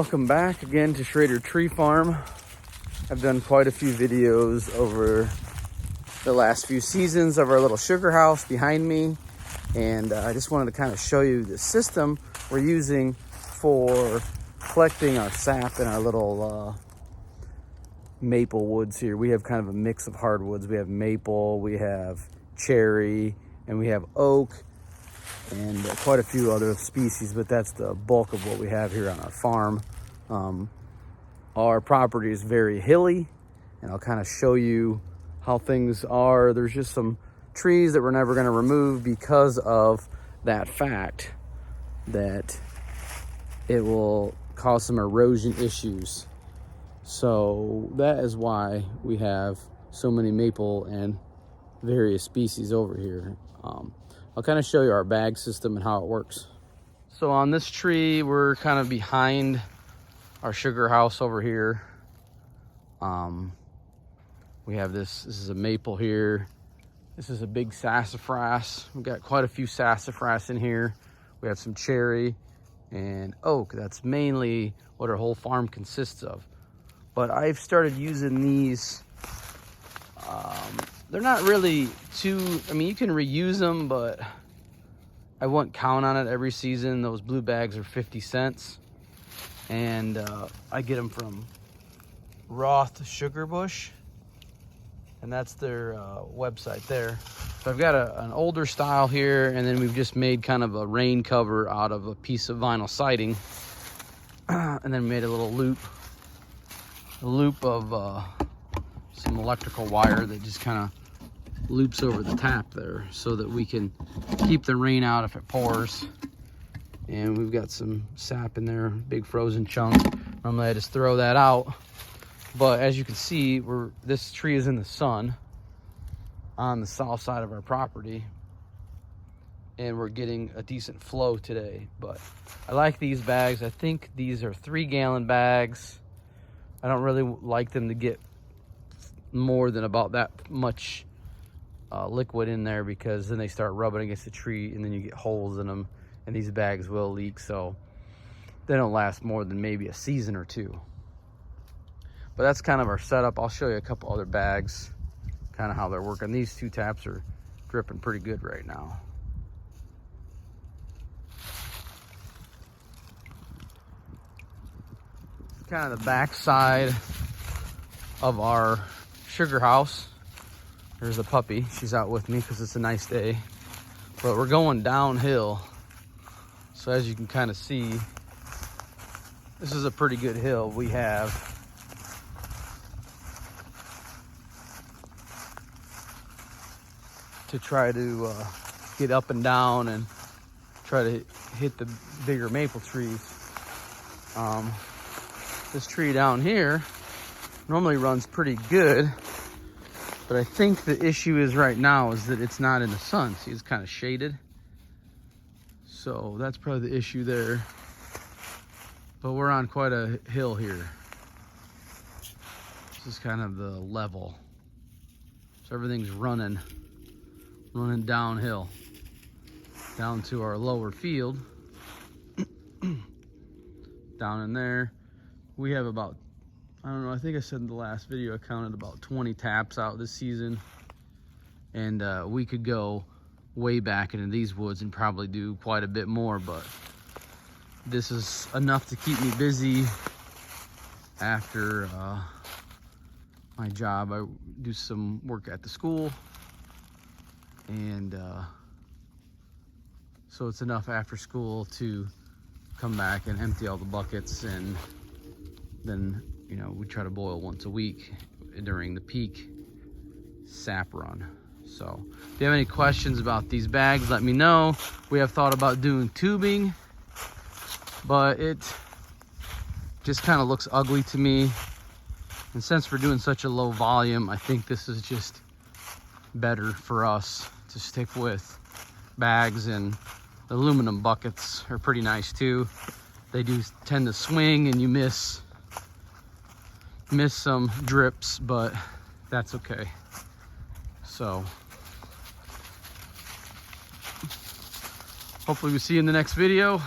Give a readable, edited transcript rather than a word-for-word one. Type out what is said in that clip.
Welcome back again to Schrader Tree Farm. I've done quite a few videos over the last few seasons of our little sugar house behind me, and I just wanted to kind of show you the system we're using for collecting our sap in our little maple woods here. We have kind of a mix of hardwoods. We have maple, we have cherry, and we have oak, and quite a few other species, but that's the bulk of what we have here on our farm. Our property is very hilly, and I'll kind of show you how things are. There's just some trees that we're never going to remove because of that fact that it will cause some erosion issues. So that is why we have so many maple and various species over here. I'll kind of show you our bag system and how it works. So on this tree, we're kind of behind our sugar house over here. We have this is a maple here. This is a big sassafras. We've got quite a few sassafras in here. We have some cherry and oak. That's mainly what our whole farm consists of. But I've started using these. They're not really too, I mean, you can reuse them, but I wouldn't count on it every season. Those blue bags are 50 cents. And I get them from Roth Sugar Bush. And that's their website there. So I've got an older style here, and then we've just made kind of a rain cover out of a piece of vinyl siding. And then made a little loop of some electrical wire that just kind of loops over the tap there so that we can keep the rain out if it pours. And we've got some sap in there, big frozen chunk. Normally I just throw that out. But as you can see, this tree is in the sun on the south side of our property, and we're getting a decent flow today. But I like these bags. I think these are 3-gallon bags. I don't really like them to get more than about that much liquid in there, because then they start rubbing against the tree and then you get holes in them, and these bags will leak. So they don't last more than maybe a season or two. But that's kind of our setup. I'll show you a couple other bags, kind of how they're working. These 2 taps are dripping pretty good right now. Kind of the back side of our sugar house. There's a puppy. She's out with me because it's a nice day. But we're going downhill. So as you can kind of see, this is a pretty good hill we have. To try to get up and down and try to hit the bigger maple trees. This tree down here normally runs pretty good, but I think the issue is right now is that it's not in the sun. See, it's kind of shaded. So that's probably the issue there. But we're on quite a hill here. This is kind of the level. So everything's running downhill down to our lower field. Down in there we have about, I don't know, I think I said in the last video I counted about 20 taps out this season, and we could go way back into these woods and probably do quite a bit more, but this is enough to keep me busy after my job. I do some work at the school, and so it's enough after school to come back and empty all the buckets, and then, you know, we try to boil once a week during the peak sap run. So if you have any questions about these bags, let me know. We have thought about doing tubing, but it just kind of looks ugly to me, and since we're doing such a low volume, I think this is just better for us to stick with bags. And the aluminum buckets are pretty nice too. They do tend to swing and you miss some drips, but that's okay. So hopefully we see you in the next video.